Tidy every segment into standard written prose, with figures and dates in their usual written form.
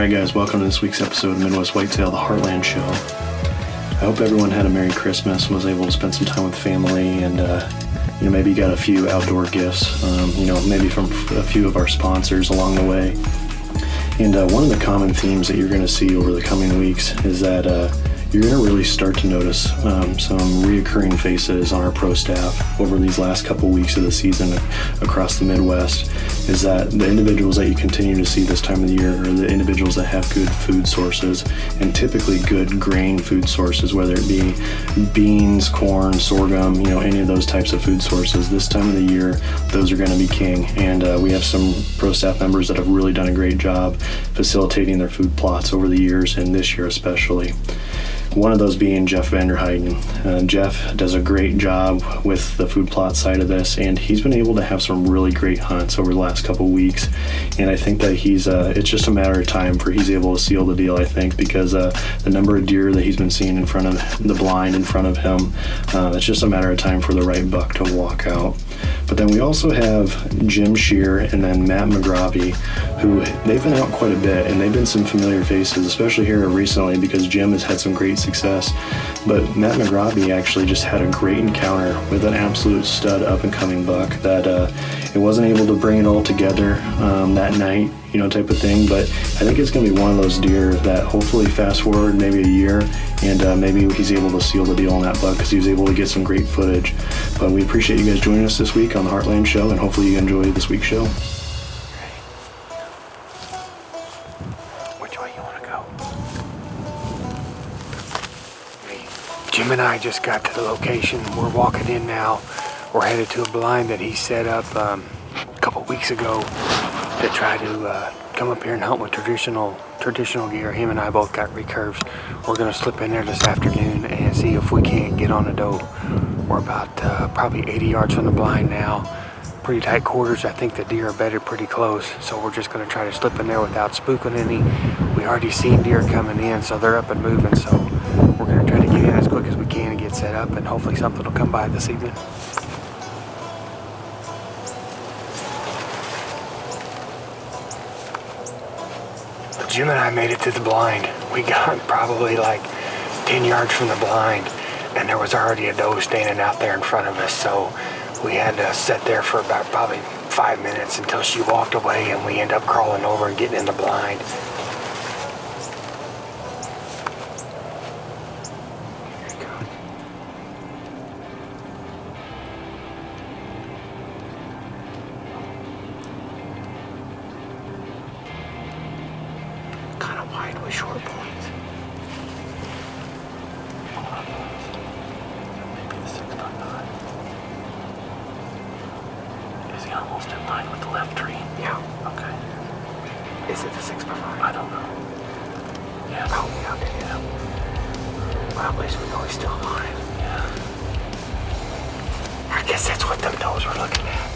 Alright guys, welcome to this week's episode of Midwest Whitetail, the Heartland Show. I hope everyone had a Merry Christmas, was able to spend some time with family, and maybe you got a few outdoor gifts, maybe from a few of our sponsors along the way. And one of the common themes that you're going to see over the coming weeks is that you're going to really start to notice some reoccurring faces on our pro staff over these last couple weeks of the season across the Midwest. Is that the individuals that you continue to see this time of the year are the individuals that have good food sources, and typically good grain food sources, whether it be beans, corn, sorghum, any of those types of food sources. This time of the year, those are going to be king, and we have some pro staff members that have really done a great job facilitating their food plots over the years, and this year especially. One of those being Jeff VanderHieden. Jeff does a great job with the food plot side of this, and he's been able to have some really great hunts over the last couple weeks. And I think that it's just a matter of time for he's able to seal the deal, I think, because the number of deer that he's been seeing in front of the blind in front of him, it's just a matter of time for the right buck to walk out. But then we also have Jim Scherer and then Matt Margrabe, who they've been out quite a bit, and they've been some familiar faces, especially here recently because Jim has had some great success. But Matt Margrabe actually just had a great encounter with an absolute stud up-and-coming buck that it wasn't able to bring it all together that night, type of thing. But I think it's going to be one of those deer that hopefully fast forward maybe a year, and maybe he's able to seal the deal on that buck because he was able to get some great footage. But we appreciate you guys joining us this week on the Heartland Show, and hopefully you enjoy this week's show. Which way you want to go? Jim and I just got to the location. We're walking in now. We're headed to a blind that he set up a couple weeks ago to try to come up here and hunt with traditional gear. Him and I both got recurves. We're going to slip in there this afternoon and see if we can't get on a doe. We're about probably 80 yards from the blind now. Pretty tight quarters. I think the deer are bedded pretty close, so we're just going to try to slip in there without spooking any. We already seen deer coming in, so they're up and moving, so we're going to try to get in as quick as we can and get set up, and hopefully something will come by this evening. Jim and I made it to the blind. We got probably like 10 yards from the blind, and there was already a doe standing out there in front of us, so we had to sit there for about probably 5 minutes until she walked away, and we ended up crawling over and getting in the blind. Kind of wide with short points. Almost in line with the left tree. Yeah. Okay. Is it the 6x5? I don't know. Yes. Oh, yeah, okay, yeah. Well, at least we know he's still alive. Yeah. I guess that's what them does were looking at.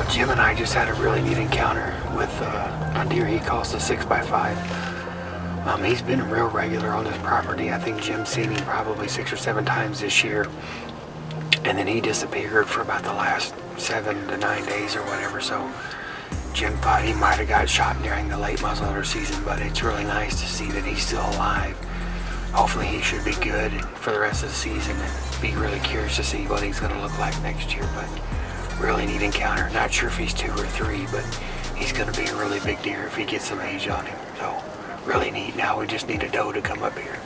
Jim and I just had a really neat encounter with a deer he calls the 6x5. He's been real regular on this property. I think Jim's seen him probably 6 or 7 times this year. And then he disappeared for about the last 7 to 9 days or whatever. So Jim thought he might have got shot during the late muzzleloader season, but it's really nice to see that he's still alive. Hopefully he should be good for the rest of the season, and be really curious to see what he's going to look like next year. But really neat encounter. Not sure if he's 2 or 3, but he's going to be a really big deer if he gets some age on him. So really neat. Now we just need a doe to come up here.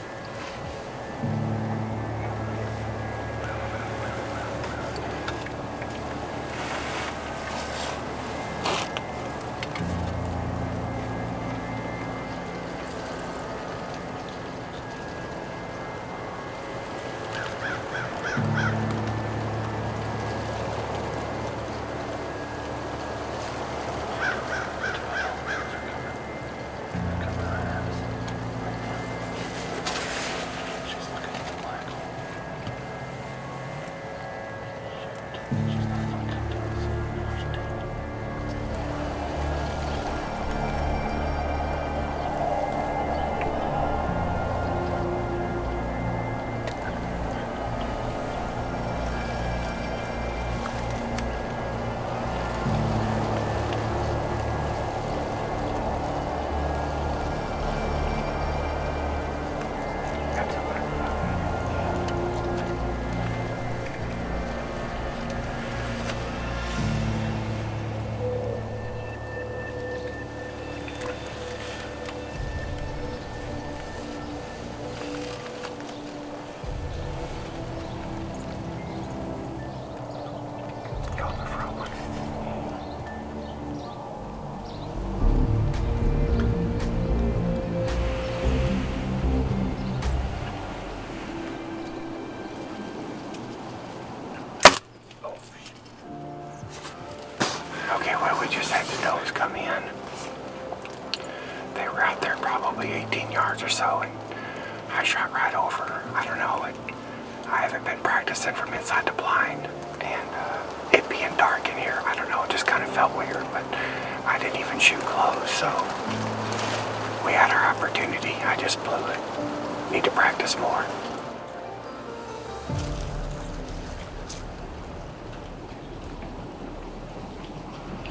come in. They were out there probably 18 yards or so, and I shot right over. I don't know. I haven't been practicing from inside the blind, and it being dark in here, I don't know. It just kind of felt weird, but I didn't even shoot close, so we had our opportunity. I just blew it. Need to practice more.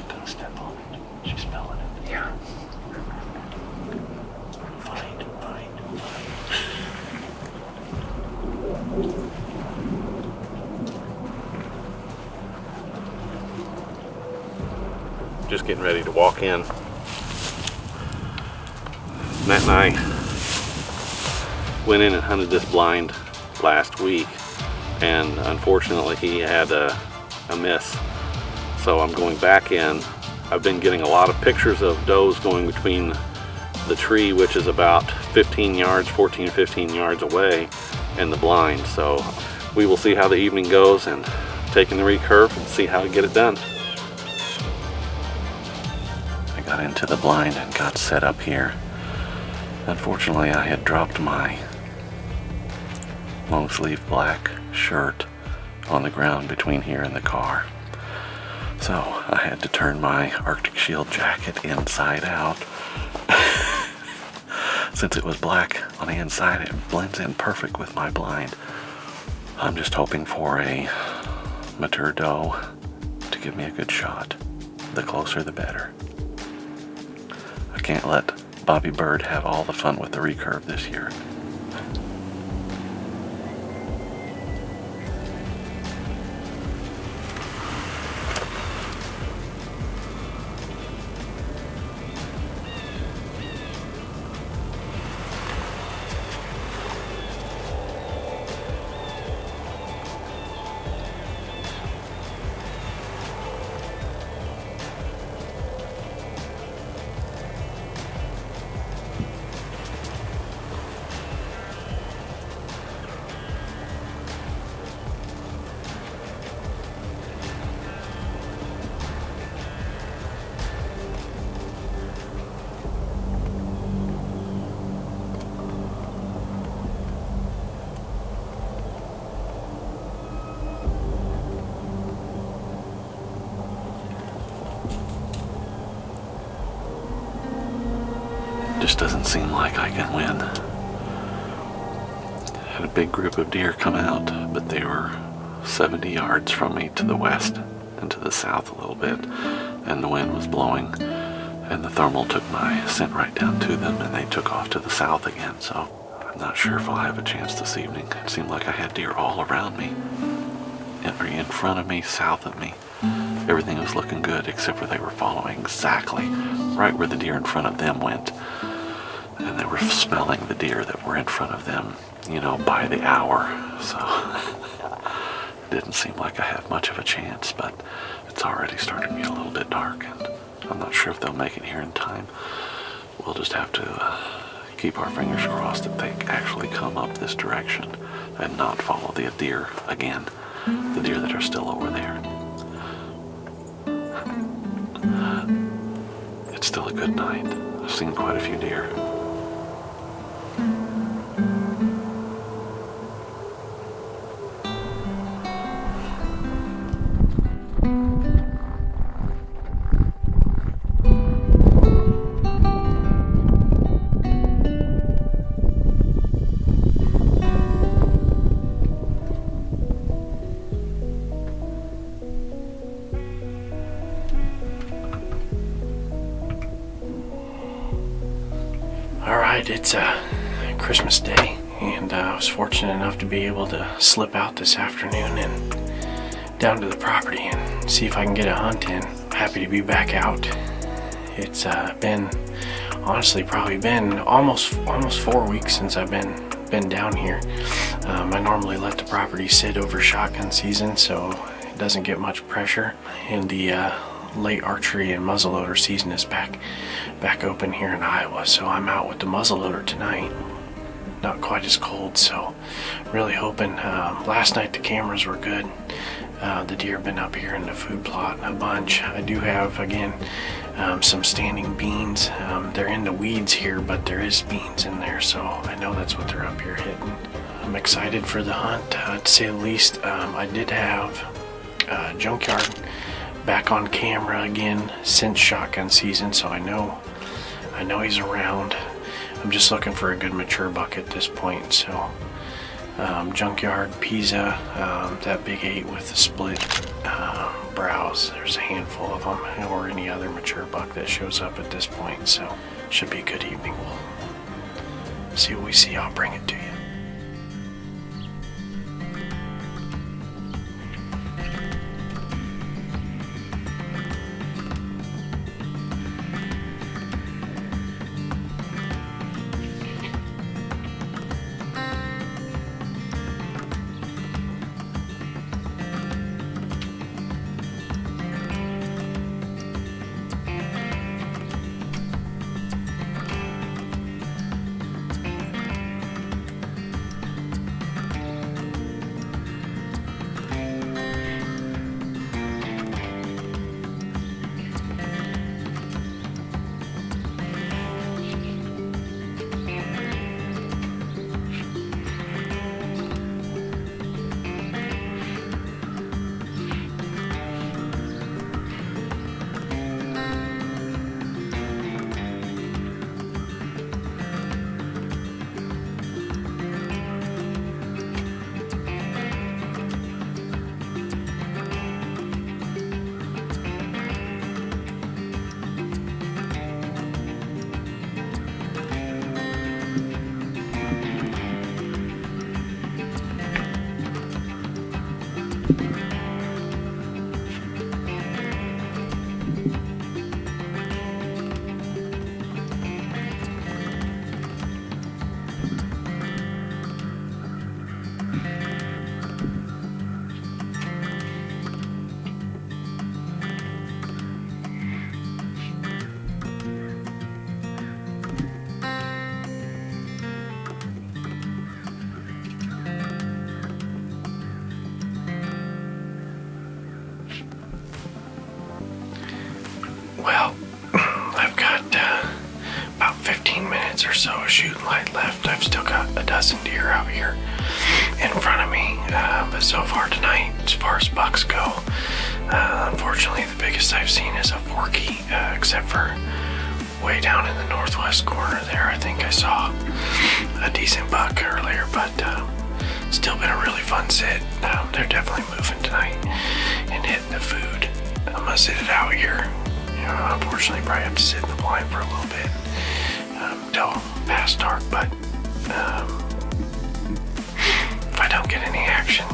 Don't step on it. She's smelling it. Yeah. Find. Just getting ready to walk in. Matt and I went in and hunted this blind last week, and unfortunately he had a miss. So I'm going back in. I've been getting a lot of pictures of does going between the tree, which is about 15 yards, 14, 15 yards away, and the blind. So we will see how the evening goes, and taking the recurve and see how to get it done. I got into the blind and got set up here. Unfortunately, I had dropped my long sleeve black shirt on the ground between here and the car. So I had to turn my Arctic Shield jacket inside out. Since it was black on the inside, it blends in perfect with my blind. I'm just hoping for a mature doe to give me a good shot. The closer the better. I can't let Bobby Bird have all the fun with the recurve this year. Just doesn't seem like I can win. Had a big group of deer come out, but they were 70 yards from me to the west and to the south a little bit, and the wind was blowing, and the thermal took my scent right down to them, and they took off to the south again. So I'm not sure if I'll have a chance this evening. It seemed like I had deer all around me, in front of me, south of me. Everything was looking good, except for they were following exactly right where the deer in front of them went. And they were smelling the deer that were in front of them, by the hour. So it didn't seem like I have much of a chance, but it's already starting to get a little bit dark, and I'm not sure if they'll make it here in time. We'll just have to keep our fingers crossed that they actually come up this direction and not follow the deer again, the deer that are still over there. It's still a good night. I've seen quite a few deer. It's Christmas Day, and I was fortunate enough to be able to slip out this afternoon and down to the property and see if I can get a hunt in. Happy to be back out. It's been, honestly, probably been almost 4 weeks since I've been down here. I normally let the property sit over shotgun season, so it doesn't get much pressure, and the late archery and muzzleloader season is back open here in Iowa, so I'm out with the muzzleloader tonight. Not quite as cold, so really hoping. Last night the cameras were good. The deer have been up here in the food plot a bunch. I do have, again, some standing beans. They're in the weeds here, but there is beans in there, so I know that's what they're up here hitting. I'm excited for the hunt, to say the least. I did have Junkyard back on camera again since shotgun season, so I know he's around. I'm just looking for a good mature buck at this point, so Junkyard, Pisa, that big 8 with the split brows, there's a handful of them, or any other mature buck that shows up at this point, so should be a good evening. We'll see what we see. I'll bring it to you. Well, I've got about 15 minutes or so of shooting light left. I've still got a dozen deer out here in front of me, but so far tonight, as far as bucks go, unfortunately the biggest I've seen is a forky, except for way down in the northwest corner there. I think I saw a decent buck earlier, but still been a really fun sit. They're definitely moving tonight and hitting the food. I'm gonna sit it out here. Unfortunately, probably have to sit in the blind for a little bit till past dark, but if I don't get any action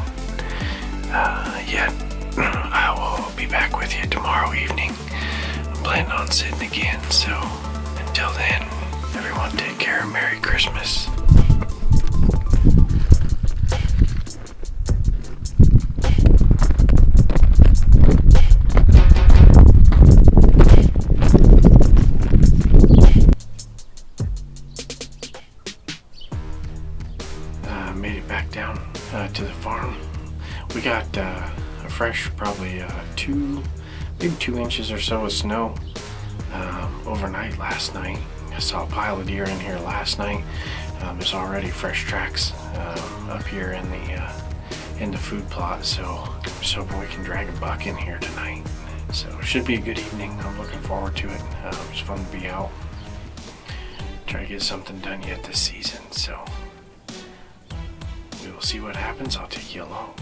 yet, I will be back with you tomorrow evening. I'm planning on sitting again, so until then, everyone take care and Merry Christmas. Made it back down to the farm. We got a fresh, probably maybe 2 inches or so of snow overnight last night. I saw a pile of deer in here last night. There's already fresh tracks up here in the food plot, so I'm just hoping we can drag a buck in here tonight. So it should be a good evening. I'm looking forward to it. It's fun to be out. Try to get something done yet this season, so we will see what happens. I'll take you along.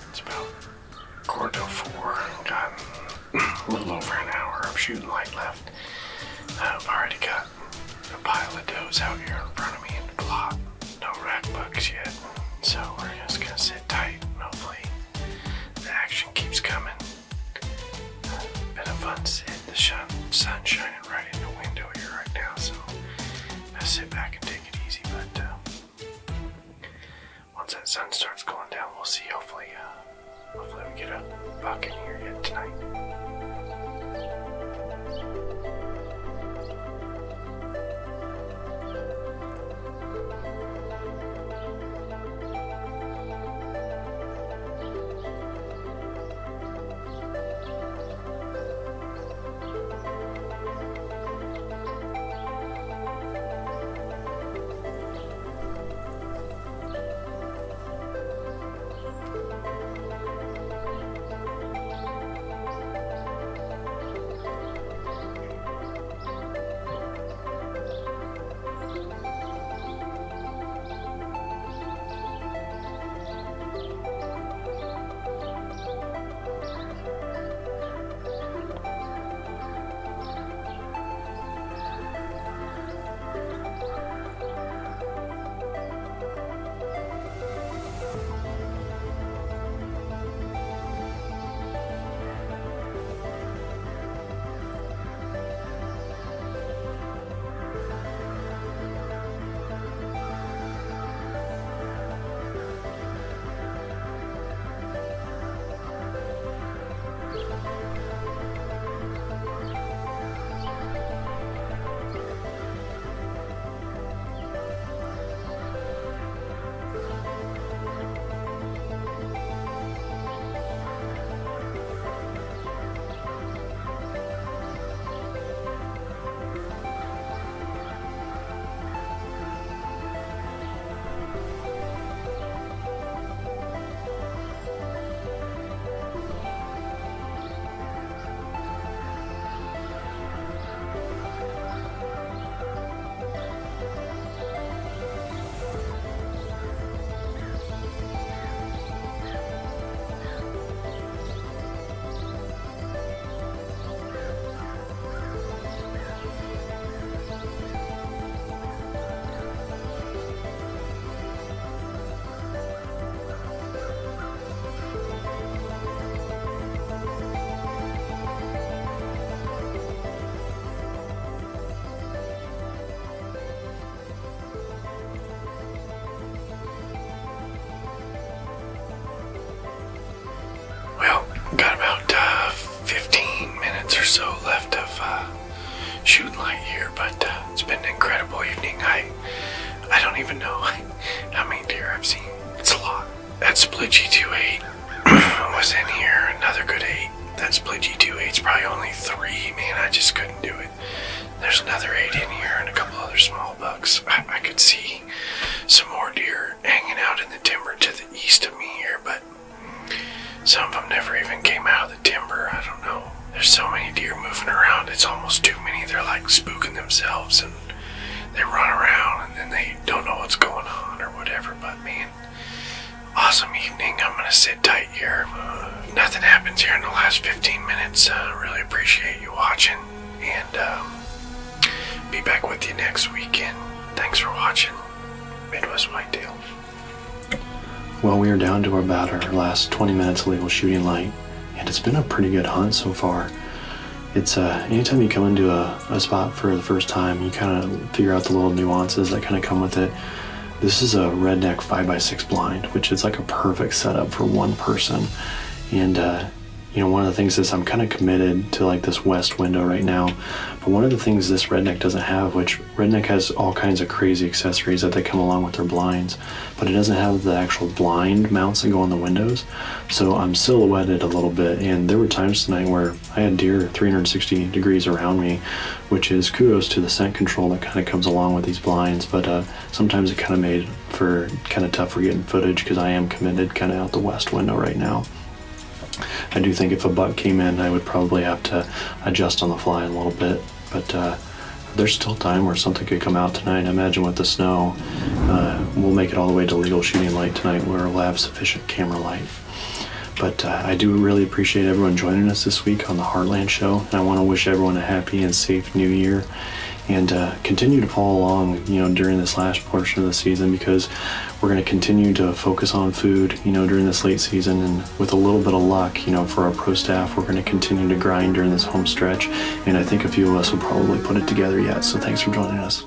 It's about 3:45. Got a little over an hour of shooting light left. I've already got a pile of does out here in front of me in the plot. No rack bucks yet, so we're just gonna sit tight and hopefully the action keeps coming. That's it. The sun's shining right in the window here right now, so I sit back and take it easy. But once that sun starts going down, we'll see. Hopefully we get a buck in here yet tonight. Got about 15 minutes or so left of shooting light here, but it's been an incredible evening. I don't even know how many deer I've seen. It's a lot. That split G28 was in here, another good 8. That split G28's probably only 3. Man, I just couldn't do it. There's another 8 in here and a couple other small bucks. I could see some more deer hanging out in the timber to the east of me here, but some of them never even came out of the timber. I don't know. There's so many deer moving around. It's almost too many. They're like spooking themselves and they run around and then they don't know what's going on or whatever. But man, awesome evening. I'm going to sit tight here. Nothing happens here in the last 15 minutes. Really appreciate you watching and be back with you next weekend. Thanks for watching Midwest Whitetail. Well, we are down to about our last 20 minutes of legal shooting light, and it's been a pretty good hunt so far. It's anytime you come into a spot for the first time, you kind of figure out the little nuances that kind of come with it. This is a redneck 5x6 blind, which is like a perfect setup for one person. And one of the things is I'm kind of committed to like this west window right now. But one of the things this redneck doesn't have, which redneck has all kinds of crazy accessories that they come along with their blinds, but it doesn't have the actual blind mounts that go on the windows. So I'm silhouetted a little bit, and there were times tonight where I had deer 360 degrees around me, which is kudos to the scent control that kind of comes along with these blinds. But sometimes it kind of made for kind of tough for getting footage because I am committed kind of out the west window right now. I do think if a buck came in, I would probably have to adjust on the fly a little bit, but there's still time where something could come out tonight. I imagine with the snow, we'll make it all the way to legal shooting light tonight where we'll have sufficient camera light. But I do really appreciate everyone joining us this week on the Heartland Show. And I want to wish everyone a happy and safe new year, and continue to follow along, during this last portion of the season, because we're going to continue to focus on food, during this late season. And with a little bit of luck, for our pro staff, we're going to continue to grind during this home stretch. And I think a few of us will probably put it together yet. So thanks for joining us.